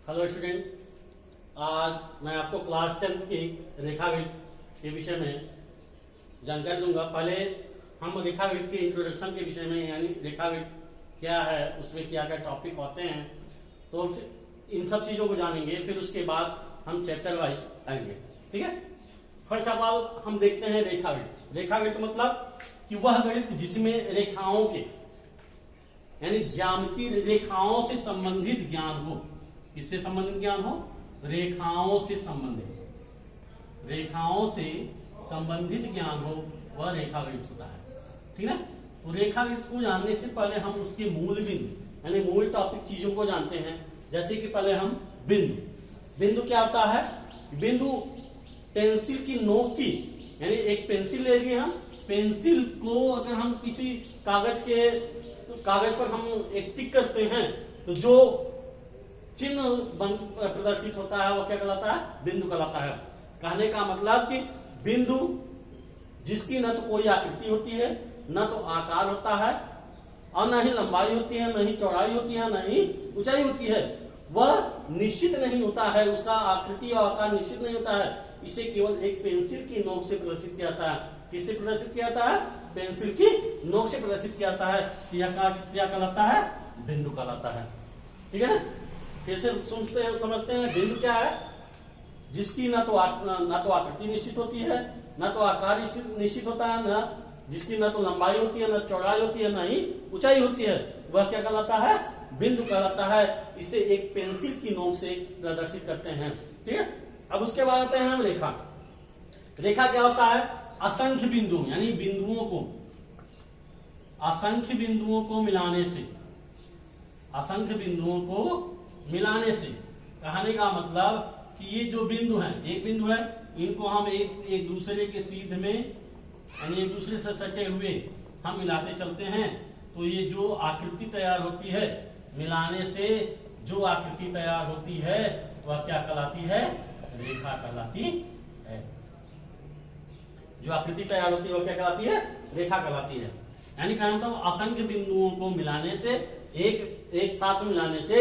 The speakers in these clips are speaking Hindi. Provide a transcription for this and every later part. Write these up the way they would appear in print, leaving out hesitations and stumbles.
हेलो स्टूडेंट, आज मैं आपको क्लास 10th की रेखागणित के विषय में जानकारी दूंगा। पहले हम रेखागणित के इंट्रोडक्शन के विषय में, यानी रेखागणित क्या है, उसमें क्या क्या टॉपिक होते हैं, तो इन सब चीजों को जानेंगे। फिर उसके बाद हम चैप्टर वाइज आएंगे। ठीक है। फर्स्ट ऑफ ऑल हम देखते हैं रेखागणित। रेखागणित मतलब कि वह गणित जिसमें रेखाओं के यानी ज्यामितीय रेखाओं से संबंधित ज्ञान हो। किससे संबंधित ज्ञान हो? रेखाओं से संबंधित, रेखाओं से संबंधित ज्ञान हो, वह रेखागणित होता है। ठीक है। तो रेखागणित को जानने से पहले हम उसके मूल बिंदु यानी मूल टॉपिक चीजों को जानते हैं। जैसे कि पहले हम बिंदु। बिंदु क्या होता है? बिंदु पेंसिल की नोक की, यानी एक पेंसिल ले लिए हम, पेंसिल को अगर हम किसी कागज पर हम एक टिक करते हैं तो जो चिन्ह प्रदर्शित होता है वो क्या कहलाता है? बिंदु कहलाता है। कहने का मतलब कि बिंदु जिसकी न तो कोई आकृति होती है, न तो आकार होता है, और न ही लंबाई होती है, न ही चौड़ाई होती है, न ही ऊंचाई होती है, वह निश्चित नहीं होता है, उसका आकृति और आकार निश्चित नहीं होता है। इसे केवल एक पेंसिल की नोक से प्रदर्शित किया जाता है। किससे प्रदर्शित किया जाता है? पेंसिल की नोक से प्रदर्शित किया जाता है। क्या कहलाता है? बिंदु कहलाता है। ठीक है ना। कैसे समझते हैं? बिंदु क्या है? जिसकी न तो आकृति निश्चित होती है, न तो आकार निश्चित होता है, न जिसकी न तो लंबाई होती है, न चौड़ाई होती है, न ही ऊंचाई होती है, वह क्या कहलाता है? बिंदु कहलाता है। इसे एक पेंसिल की नोक से प्रदर्शित करते हैं। ठीक है। अब उसके बाद आते हैं हम रेखा। रेखा क्या होता है? असंख्य बिंदु यानी असंख्य बिंदुओं को मिलाने से, असंख्य बिंदुओं को मिलाने से, कहने का मतलब कि ये जो बिंदु हैं, एक बिंदु है, इनको हम एक दूसरे के सीध में यानी एक दूसरे से सटे हुए हम मिलाते चलते हैं, तो ये जो आकृति तैयार होती है, मिलाने से जो आकृति तैयार होती है वह क्या कहलाती है? रेखा कहलाती है। जो आकृति तैयार होती है वह क्या कहलाती है? रेखा कहलाती है। यानी कहना मतलब असंख्य बिंदुओं को मिलाने से, एक साथ में मिलाने से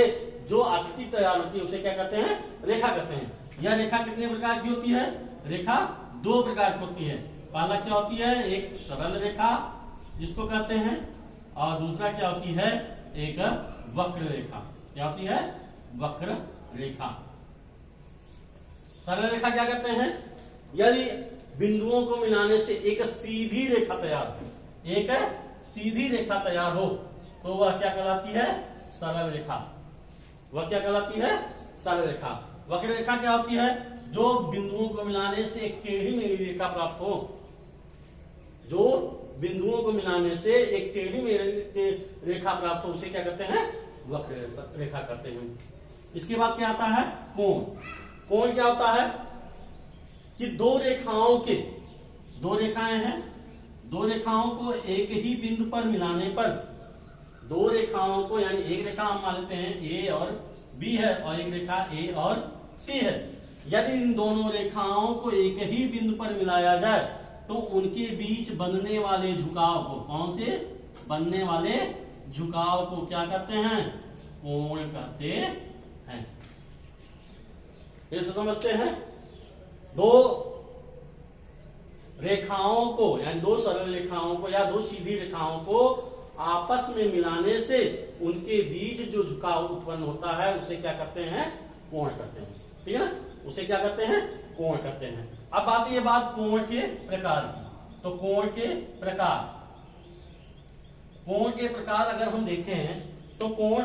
जो आकृति तैयार होती है उसे क्या कहते हैं? रेखा कहते हैं। यह रेखा कितने प्रकार की होती है? रेखा दो प्रकार की होती है। पहला क्या होती है? एक सरल रेखा जिसको कहते हैं, और दूसरा क्या होती है? एक वक्र रेखा। क्या होती है? वक्र रेखा। सरल रेखा क्या कहते हैं? यदि बिंदुओं को मिलाने से एक सीधी रेखा तैयार हो तो वह क्या कहलाती है? सरल रेखा। वह क्या कहलाती है? सरल रेखा। वक्र रेखा क्या होती है? जो बिंदुओं को मिलाने से एक टेढ़ी मेढ़ी रेखा प्राप्त हो, जो बिंदुओं को मिलाने से एक टेढ़ी मेढ़ी रेखा प्राप्त हो, उसे क्या कहते हैं? वक्र रेखा कहते हैं। इसके बाद क्या आता है? कोण। कोण क्या होता है? कि दो रेखाएं हैं, दो रेखाओं को एक ही बिंदु पर मिलाने पर, दो रेखाओं को, यानी एक रेखा हम मान लेते हैं ए और बी है, और एक रेखा ए और सी है। यदि इन दोनों रेखाओं को एक ही बिंदु पर मिलाया जाए तो उनके बीच बनने वाले झुकाव को, कौन से बनने वाले झुकाव को क्या कहते हैं? कोण कहते हैं। इसे समझते हैं? दो रेखाओं को, यानी दो सरल रेखाओं को या दो सीधी रेखाओं को आपस में मिलाने से उनके बीच जो झुकाव उत्पन्न होता है उसे क्या करते हैं? कोण करते हैं। ठीक है। उसे क्या करते हैं? कोण करते हैं। अब आती है बात कोण के प्रकार की। तो कोण के प्रकार अगर हम देखें तो कोण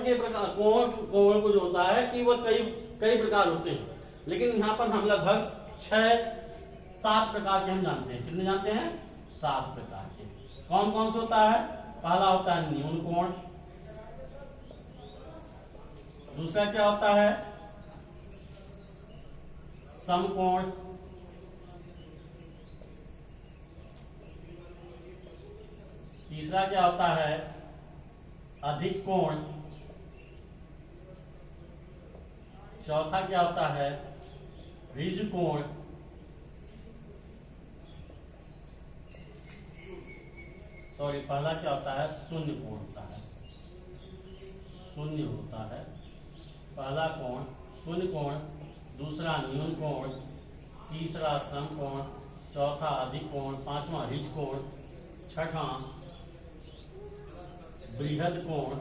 को जो होता है कि वह कई प्रकार होते हैं, लेकिन यहां पर हम लगभग 6-7 प्रकार के हम जानते हैं। कितने जानते हैं? 7 प्रकार के। कौन कौन से होता है? पहला होता है न्यून कोण। दूसरा क्या होता है? समकोण। तीसरा क्या होता है? अधिक कोण। चौथा क्या होता है? ऋज कोण। पहला क्या होता है? शून्य कोण होता है। पहला कोण शून्य कोण, दूसरा न्यून कोण, तीसरा सम कोण, चौथा अधिक कोण, पांचवा ऋज कोण, छठा बृहद कोण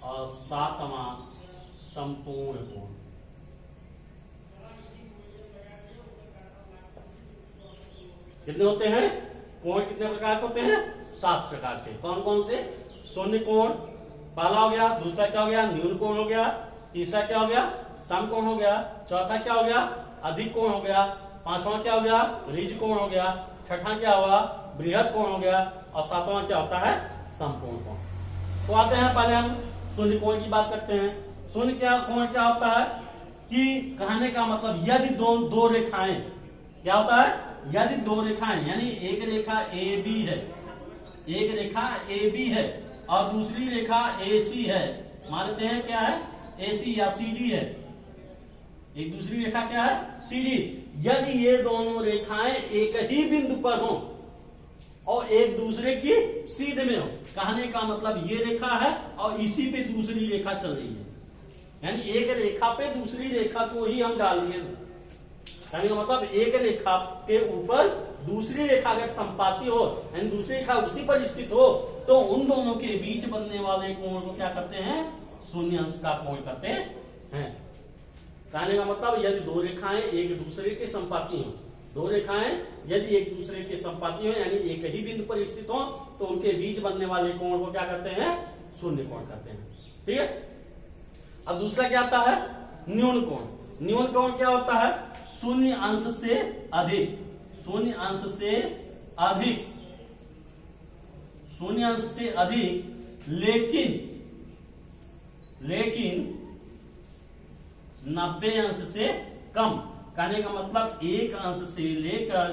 और सातवां संपूर्ण कोण। कितने होते हैं कोण? कितने प्रकार के होते हैं? 7 प्रकार के। कौन कौन से? शून्य कोण पहला हो गया, दूसरा क्या हो गया? न्यून कोण हो गया, तीसरा क्या हो गया? सम कोण हो गया, चौथा क्या हो गया? अधिक कोण हो गया, पांचवा क्या हो गया? ऋज कोण हो गया, छठा क्या हुआ? बृहद कोण हो गया और सातवां क्या होता है? संपूर्ण कोण। तो आते हैं पहले हम शून्य कोण की बात करते हैं। शून्य क्या कोण क्या होता है कि कहने का मतलब यदि दो रेखाएं, क्या होता है? यदि दो रेखाएं, यानी एक रेखा ए बी है, एक रेखा ए बी है और दूसरी रेखा ए सी है, मानते हैं क्या है? ए सी या सी डी है। एक दूसरी रेखा क्या है? C D. यदि ये दोनों रेखाएं एक ही बिंदु पर हो और एक दूसरे की सीधे में हो, कहने का मतलब ये रेखा है और इसी पे दूसरी रेखा चल रही है, यानी एक रेखा पे दूसरी रेखा को ही हम डाल दिए। कहने का मतलब एक रेखा के ऊपर दूसरी रेखा अगर संपाती हो, यानी दूसरी रेखा उसी पर स्थित हो, तो उन दोनों के बीच बनने वाले कोण को क्या करते हैं? शून्य अंश का कोण करते हैं। कहने का मतलब यदि दो रेखाएं एक दूसरे के संपाती हो, दो रेखाएं यदि एक दूसरे के संपाती हो, यानी एक ही बिंदु पर स्थित हो, तो उनके बीच बनने वाले कोण को क्या करते हैं? शून्य कोण करते हैं। ठीक है। अब दूसरा क्या आता है? न्यून कोण। न्यून कोण क्या होता है? शून्य अंश से अधिक, शून्य अंश से अधिक, शून्य अंश से अधिक, लेकिन 90 अंश से कम। कहने का मतलब एक अंश से लेकर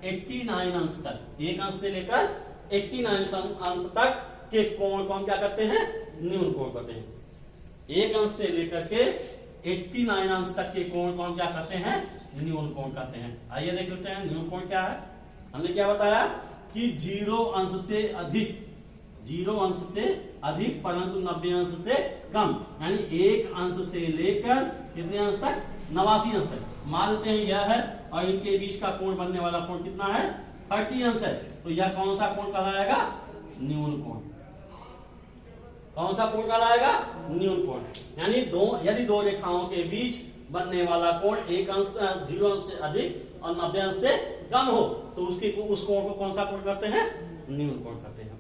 89 अंश तक, एक अंश से लेकर 89 अंश तक के कोण को हम क्या करते हैं? न्यून कोण करते हैं। एक अंश से लेकर के 89 अंश तक के कोण को हम क्या करते हैं? न्यून कोण कहते हैं। आइए देख लेते हैं न्यून कोण क्या है। हमने क्या बताया कि 0 अंश से अधिक, 0 अंश से अधिक परंतु 90 अंश से कम, यानी एक अंश से लेकर कितने अंश तक? 89 अंश तक। मान लेते हैं यह है और इनके बीच का कोण बनने वाला कोण कितना है? 30 अंश है। तो यह कौन सा कोण कहलाएगा? न्यून कोण। कौन सा कोण कहलाएगा? न्यून कोण। यानी यदि दो रेखाओं के बीच बनने वाला कोण एक अंश 0 अंश से अधिक और 90 अंश से कम हो, तो उस कोण को कौन सा कोण करते हैं? न्यून कोण करते हैं।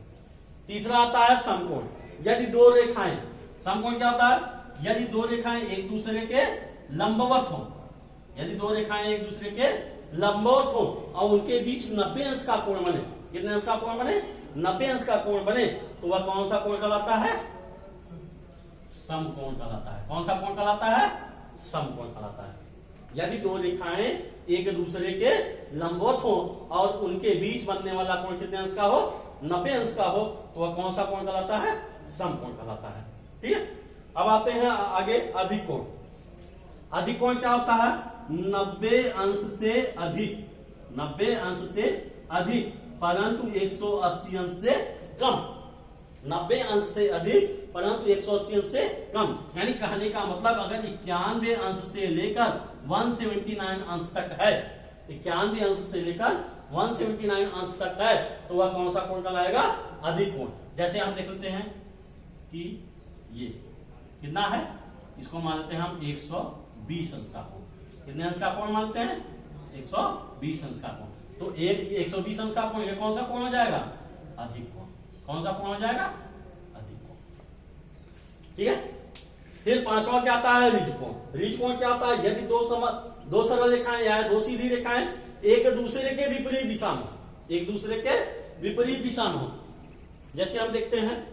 तीसरा आता है समकोण। यदि दो रेखाएं, समकोण क्या होता है? यदि दो रेखाएं एक दूसरे के लंबवत हो, यदि दो रेखाएं एक दूसरे के लंबवत हो और उनके बीच 90 अंश का कोण बने, कितने अंश का कोण बने? 90 अंश का कोण बने, तो वह कौन सा कोण कहलाता है? समकोण कहलाता है। कौन सा कोण कहलाता है? समकोण कहलाता है। यदि दो रेखाएं एक दूसरे के लंबवत हो और उनके बीच बनने वाला कोण कितने अंश का हो? 90 अंश का हो, तो वह कौन सा कोण कहलाता है? समकोण कहलाता है। ठीक है। अब आते हैं आगे अधिक कोण। अधिक कोण क्या होता है? 90 अंश से अधिक, 90 अंश से अधिक परंतु 180 अंश से कम, 90 अंश से अधिक परंतु 180 अंश से कम। यानी कहने का मतलब अगर 91 अंश से लेकर 179 अंश तक है, 91 अंश से लेकर 179 अंश तक है, तो वह कौन सा कोण कहलाएगा? अधिक कोण। जैसे हम देख लेते हैं कि ये कितना है, इसको मानते हैं हम 120 अंश का कोण। कितने अंश का कोण मानते हैं? 120 अंश का कोण। तो 120 अंश का कोण, ये कौन सा कोण हो जाएगा? अधिक कोण। कौन सा कोण हो जाएगा? अधिक कोण। ठीक है। फिर पांचवा क्या आता है? ऋज कोण। ऋज कोण क्या होता है? यदि दो सरल रेखाएं या दो सीधी रेखाएं एक दूसरे के विपरीत दिशा में, एक दूसरे के विपरीत दिशा में हो, जैसे हम देखते हैं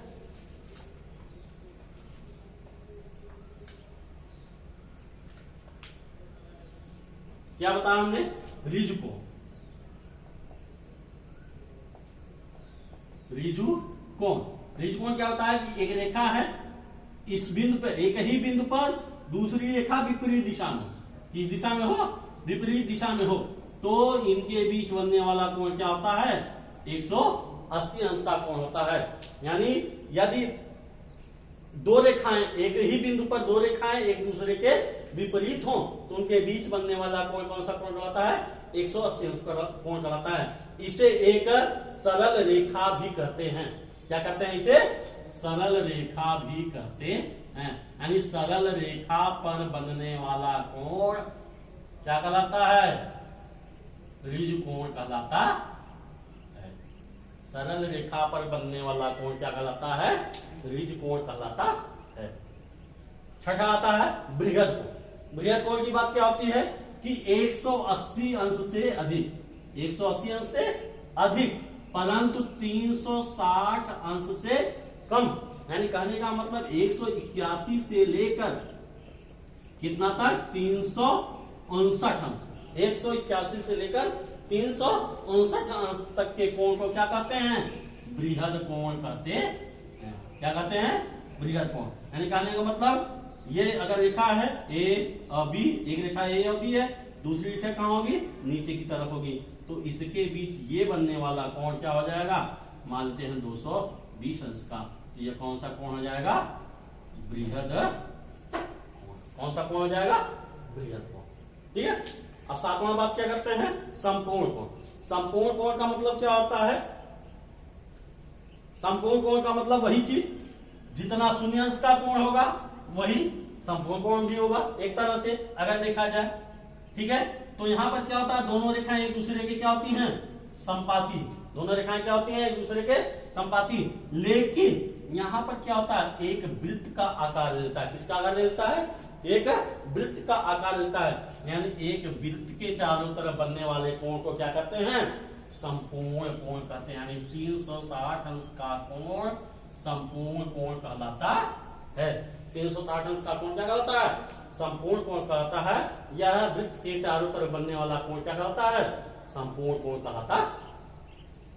क्या बताया हमने? ऋजु कोण। ऋजु कोण, ऋजु कोण क्या होता है कि एक रेखा है, इस बिंदु पर, एक ही बिंदु पर दूसरी रेखा विपरीत दिशा में, किस दिशा में हो? विपरीत दिशा में हो, तो इनके बीच बनने वाला कोण क्या होता है? 180 अंश का कोण होता है। यानी यदि दो रेखाएं, एक ही बिंदु पर दो रेखाएं एक दूसरे के विपरीत हों तो उनके बीच बनने वाला कोण कौन सा कोण कहलाता है? 180 अंश कोण कहलाता है। इसे एक सरल रेखा भी कहते हैं। क्या कहते हैं? इसे सरल रेखा भी कहते हैं। यानी सरल रेखा पर बनने वाला कोण क्या कहलाता है? ऋज कोण कहलाता है। सरल रेखा पर बनने वाला कोण क्या कहलाता है? ऋज कोण कहलाता है। छठा आता है बृहद कोण। बृहद कोण की बात क्या होती है कि 180 अंश से अधिक, 180 अंश से अधिक परंतु 360 अंश से कम, यानी कहने का मतलब 181 से लेकर कितना तक? 359 अंश। 181 से लेकर 359 अंश तक के कोण को क्या कहते हैं? बृहद कोण कहते हैं। क्या कहते हैं? बृहद कोण। यानी कहने का मतलब ये अगर रेखा है ए और बी, एक रेखा ए और बी है, दूसरी रेखा कहां होगी? नीचे की तरफ होगी, तो इसके बीच ये बनने वाला कोण क्या हो जाएगा? मान लेते हैं 220 अंश का। ये कौन सा कोण हो जाएगा? बृहद कोण। कौन सा कोण हो जाएगा? बृहद कोण। ठीक है। अब सातवां बात क्या करते हैं? संपूर्ण कोण। संपूर्ण कोण का मतलब क्या होता है? संपूर्ण कोण का मतलब वही चीज, जितना शून्य अंश का कोण होगा वही संपूर्ण कोण भी होगा एक तरह से अगर देखा जाए। ठीक है। तो यहां पर क्या होता है? दोनों रेखाएं एक दूसरे की क्या होती हैं? संपाती। दोनों रेखाएं क्या होती हैं? एक दूसरे के संपाती। लेकिन यहां पर क्या होता है? एक वृत्त का आकार लेता है। किसका आकार लेता है? एक वृत्त का आकार लेता है। यानी एक वृत्त के चारों तरफ बनने वाले कोण को क्या कहते हैं? संपूर्ण कोण कहते हैं। यानी 360 अंश का कोण संपूर्ण कोण कहलाता है। 360 अंश का कोण क्या कहलाता है? संपूर्ण कोण कहलाता है। यह वृत्त के चारों तरफ बनने वाला कोण क्या कहलाता है? संपूर्ण कोण कहलाता है।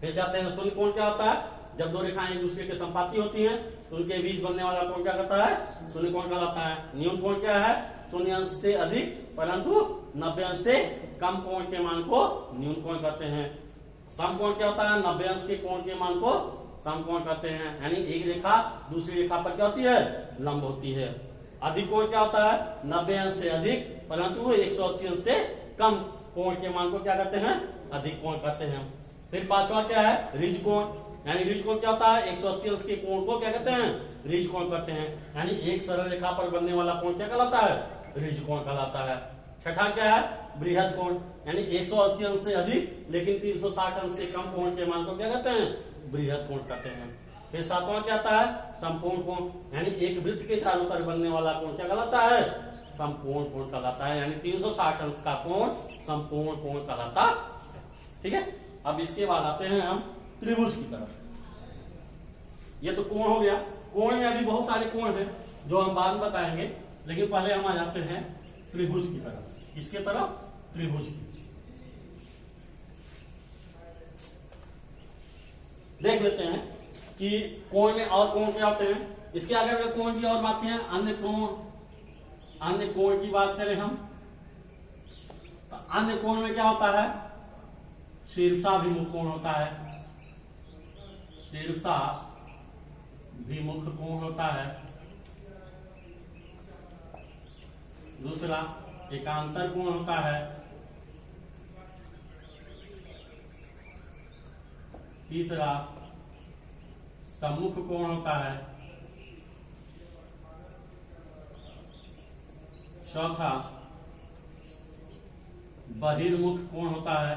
फिर से आते हैं शून्य कोण। क्या होता है? जब दो रेखाएं एक दूसरे के संपाती होती हैं तो उनके बीच बनने वाला कोण क्या कहता है? शून्य कोण कहलाता है। न्यून कोण क्या है? शून्य अंश से अधिक परंतु 90 अंश से कम कोण के मान को न्यून कोण कहते हैं। समकोण क्या होता है? 90 अंश के कोण के मान को समकोण कहते हैं। यानी एक रेखा दूसरी रेखा पर क्या होती है? लंब होती है। अधिक कोण क्या होता है? 90 अंश से अधिक परंतु 180 अंश से कम कोण के मान को क्या कहते हैं? अधिक कोण कहते हैं। फिर पांचवा क्या है? ऋज कोण। यानी ऋज कोण क्या होता है? 180 अंश के कोण को क्या कहते हैं? ऋज कोण कहते हैं। यानी एक सरल रेखा पर बनने वाला कोण क्या कहलाता है? ऋज कोण कहलाता है। छठा क्या है? बृहद कोण। यानी 180 अंश से अधिक लेकिन 360 अंश से कम कोण के मान को क्या कहते हैं? बृहद कोण कहते हैं। फिर सातवां क्या आता है? संपूर्ण कोण। यानी एक वृत्त के चारों तरफ बनने वाला कोण क्या कहलाता है? संपूर्ण कोण कहलाता है। यानी 360 अंश का कोण संपूर्ण कोण कहलाता है। ठीक है। अब इसके बाद आते हैं हम त्रिभुज की तरफ। ये तो कोण हो गया। कोण में अभी बहुत सारे कोण हैं जो हम बाद में बताएंगे, लेकिन पहले हम आ जाते हैं त्रिभुज की तरफ। किसके तरफ? त्रिभुज की। देख लेते हैं कि कोण में और कोण क्या होते हैं। इसके आगे अगर कोण की और बात करें, अन्य कोण की बात करें हम, तो अन्य कोण में क्या होता है? शीर्षाभिमुख कोण होता है। शीर्षाभिमुख कोण होता है। दूसरा एकांतर कोण होता है। तीसरा सम्मुख कोण होता है। चौथा बहिर्मुख कोण होता है।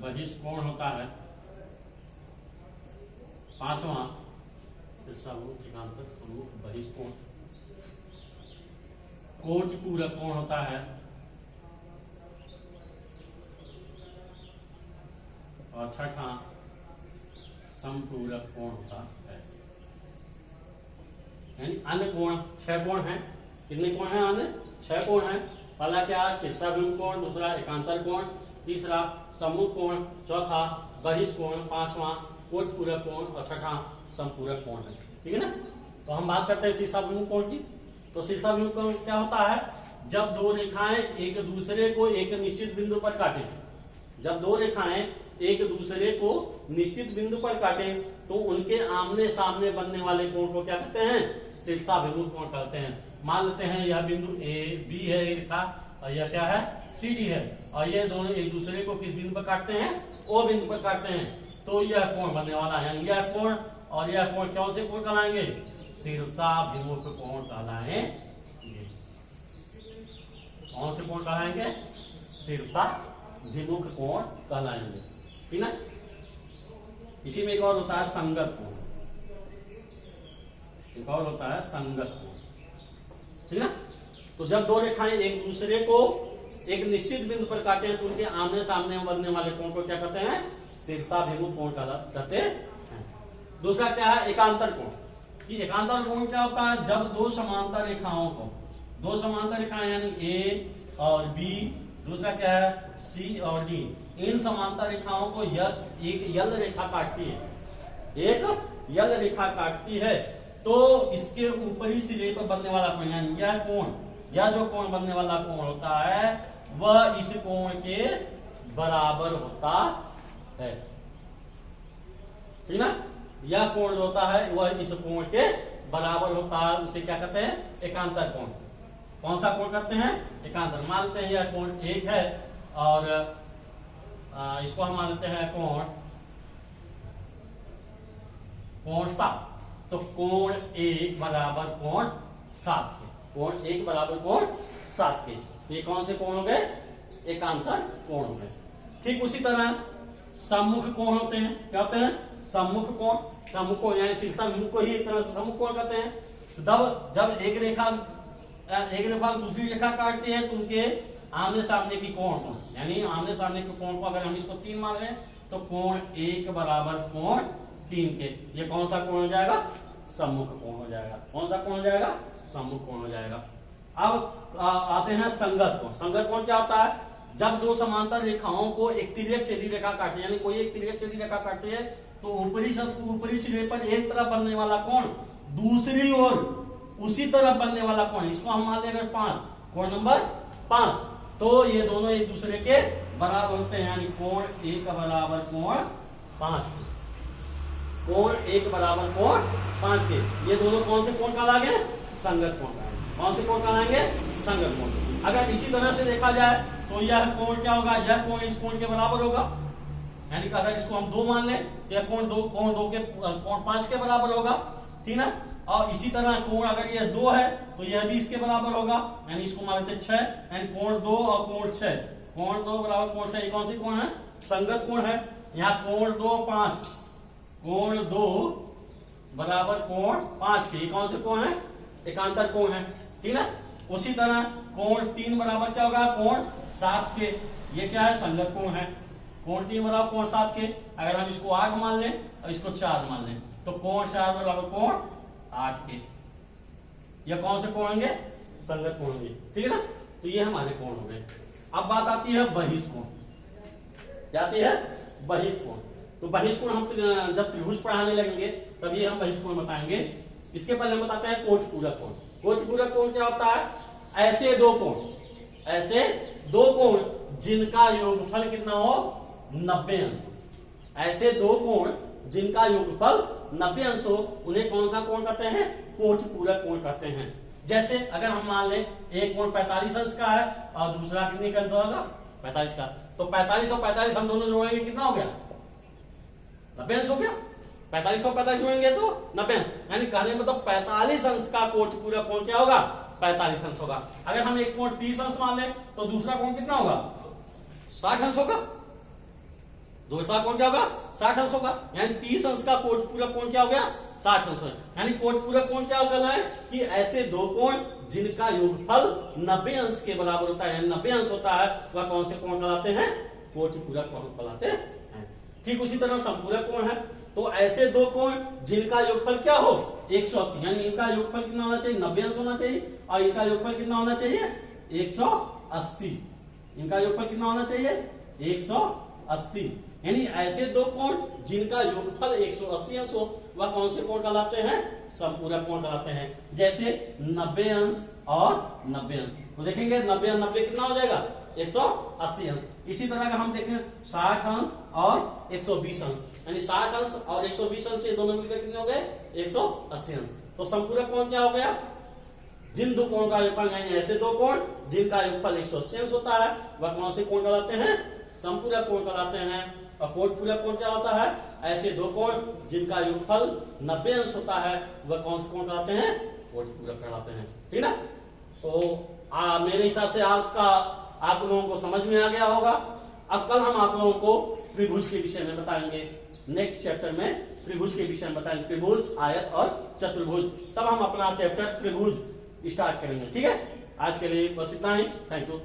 बहिष्कोण होता है। पांचवा एकांतर सम्मुख बहिष्कोण। कोटि पूरक कोण होता है। और छठा समपूरक कोण होता है। यानी अन्य कोण 6 कोण हैं। कितने कोण हैं? अन्य 6 कोण हैं। पहला क्या है? शीर्षाभिमुख कोण। दूसरा एकांतर कोण। तीसरा सम्मुख कोण। चौथा बहिष्कोण। पांचवा कोटपूरक कोण और छठा समपूरक कोण है। ठीक है ना। तो हम बात करते हैं शीर्षाभिमुख कोण की। तो शीर्षाभिमुख कोण क्या होता है? जब दो रेखाएं एक दूसरे को एक निश्चित बिंदु पर काटें। जब दो रेखाएं एक दूसरे को निश्चित बिंदु पर काटें तो उनके आमने सामने बनने वाले कोण को क्या कहते हैं? शीर्षाभिमुख कोण कहते हैं। मान लेते हैं यह बिंदु ए बी है रेखा और यह क्या है? सी डी है, और ये दोनों एक दूसरे को किस बिंदु पर काटते हैं? ओ बिंदु पर काटते हैं। तो यह कोण बनने वाला है, यानी यह कोण और यह कोण कौन से कोण कहलाएंगे? शीर्षाभिमुख कोण कहलाएंगे। कौन से कोण कहलाएंगे? शीर्षाभिमुख कोण कहलाएंगे, ठीक है। इसी में एक और होता है संगत कोण, एक और होता है संगत कोण, ठीक है। तो जब दो रेखाएं एक दूसरे को एक निश्चित बिंदु पर काटे हैं तो उनके आमने सामने बनने वाले कोण को क्या कहते हैं? शीर्षाभिमुख कोण कहते हैं। दूसरा क्या है? एकांतर कोण। ये एकांतर कोण क्या होता है? जब दो समांतर रेखाओं को, दो समांतर रेखाएं यानी ए और बी, दूसरा क्या है? सी और डी, इन समांतर रेखाओं को एक यल रेखा काटती है, एक यल रेखा काटती है, तो इसके ऊपरी सिरे पर बनने वाला कोण यानी यह कोण, यह जो कोण बनने वाला कोण होता है वह इस कोण के बराबर होता है, ठीक ना। यह कोण जो होता है वह इस कोण के बराबर होता है, उसे क्या कहते हैं? एकांतर कोण। कौन सा कोण करते हैं? एकांतर। मानते हैं यह कोण एक है और इसको हम मानते हैं कोण 7। तो कोण 1 बराबर कोण 7 के, कोण 1 बराबर कोण 7 के, ये कौन से कोण हो गए? एकांतर कोण हो गए। ठीक उसी तरह सम्मुख कोण होते हैं। क्या होते हैं? सम्मुख कोण। सम्मुख कोण यानी शीर्षाभिमुख को ही एक तरह से सम्मुख कोण कहते हैं। तो जब एक रेखा दूसरी रेखा काटती है तो उनके आमने सामने की कोण को, यानी आमने सामने के कोण को अगर हम इसको 3 मान लें तो कोण 1 बराबर कोण 3 के, ये कौन सा कोण हो जाएगा? सम्मुख कोण हो जाएगा। कौन सा कोण हो जाएगा? सम्मुख कोण हो जाएगा। अब आते हैं संगत कोण। संगत कोण क्या होता है? जब दो समांतर रेखाओं को एक तिर्यक छेदी रेखा काटे, यानी कोई एक तिर्यक छेदी रेखा काटे है तो ऊपरी सिरे पर एक तरफ बनने वाला कोण दूसरी ओर उसी तरफ बनने वाला कोण, इसको हम मान लेंगे 5, कोण नंबर 5, तो ये दोनों एक दूसरे के बराबर होते हैं, यानी कोण 1 बराबर कोण 5 के, कोण 1 बराबर कोण 5 के, ये दोनों कौन से कोण कहलाएंगे? संगत कोण कहलाएंगे। कौन से कोण कहलाएंगे? संगत कोण। अगर इसी तरह से देखा जाए तो यह कोण क्या होगा? यह कोण इस कोण के बराबर होगा, यानी कि अगर इसको हम 2 मान लें तो यह कोण 5 के बराबर होगा, ठीक है। और इसी तरह कोण अगर यह 2 है तो यह भी इसके बराबर होगा, यानी इसको मान लेते 6, यानी कोण 2 और कोण 6, कोण 2 बराबर कोण 6, ये कौन सी कोण है? संगत कोण है। यहाँ कोण 2 5, कोण 2 बराबर कोण 5 के, ये कौन से कोण है? एकांतर कोण है, ठीक है। उसी तरह कोण 3 बराबर क्या होगा? कोण 7 के, ये क्या है? संगत कोण है। कोण 3 बराबर कोण 7 के, अगर हम इसको 8 मान लें और इसको 4 मान लें तो कोण 4 बराबर कोण 8 के, ये कौन से कोण होंगे? संगत कोण होंगे, ठीक है ना। तो ये हमारे कोण हो गए। अब बात आती है बहिष्कोण। क्या आती है? बहिष्कोण। तो बहिष्कोण हम जब त्रिभुज पढ़ाने लगेंगे तभी हम बहिष्कोण बताएंगे। इसके पहले हम बताते हैं कोटिपूरक कोण। कोटिपूरक कोण क्या होता है? ऐसे दो कोण जिनका योगफल कितना हो? 90 अंश। ऐसे दो कोण जिनका योगफल 90 अंश हो उन्हें कौन सा कोण कहते हैं? कोटिपूरक कोण कहते हैं। जैसे अगर हम मान लें एक कोण 45 अंश का है और दूसरा कितने का होगा? 45 का, तो 45 और 45 हम दोनों जोड़ेंगे कितना हो गया? 90 अंश हो गया। 45 और 45 जोड़ेंगे तो 90 अंश, यानी कहने मतलब 45 अंश का कोटिपूरक कोण क्या होगा? 45 अंश होगा। अगर हम एक कोण 30 अंश मान लें तो दूसरा कोण कितना होगा? 60 अंश होगा। दूसरा कोण क्या होगा? 60 अंश होगा, यानी 30 अंश का कोटिपूरक कोण क्या हो गया? 60 अंश। यानी कोटिपूरक कोण क्या होता है कि ऐसे दो कोण जिनका योगफल 90 अंश के बराबर होता है, यानी 90 अंश होता है, वह कौन से कोण कहलाते हैं? कोटिपूरक कोण कहलाते हैं। ठीक उसी तरह संपूरक कोण है। तो ऐसे दो कोण जिनका योगफल क्या हो? 180, यानी इनका योगफल कितना होना चाहिए? 90 अंश होना चाहिए, और इनका योगफल कितना होना चाहिए? 180। इनका योगफल कितना होना चाहिए? 180। यानी ऐसे दो कोण जिनका योगफल 180 अंश हो वह कौन से कोण कहलाते हैं? संपूरक कोण कहलाते हैं। जैसे 90 अंश और 90 अंश, तो देखेंगे 90 और 90 कितना हो जाएगा 180 अंक। इसी तरह का हम देखें 60 अंक और 120 अंक, यानी 60 अंश और 120 अंश ये दोनों मिलकर कितने हो गए 180 अंश। तो संपूरक कोण क्या हो गया, जिन दो कोण का योगफल नहीं ऐसे दो कोण जिनका योगफल 180 अंश होता है वह कौन से कोण कहलाते हैं, संपूरक कोण कहलाते हैं। और कोटपूरक कोण क्या होता है, ऐसे दो कोण जिनका योगफल 90 अंश होता है वह कौन से कोण कहलाते हैं, कोटपूरक कहलाते हैं। ठीक ना। तो मेरे हिसाब से आज का आप लोगों को समझ में आ गया होगा। अब कल हम आप लोगों को त्रिभुज के विषय में बताएंगे, नेक्स्ट चैप्टर में त्रिभुज के विषय में बताएंगे, त्रिभुज, आयत और चतुर्भुज। तब हम अपना चैप्टर त्रिभुज स्टार्ट करेंगे। ठीक है, आज के लिए बस इतना ही। Thank you.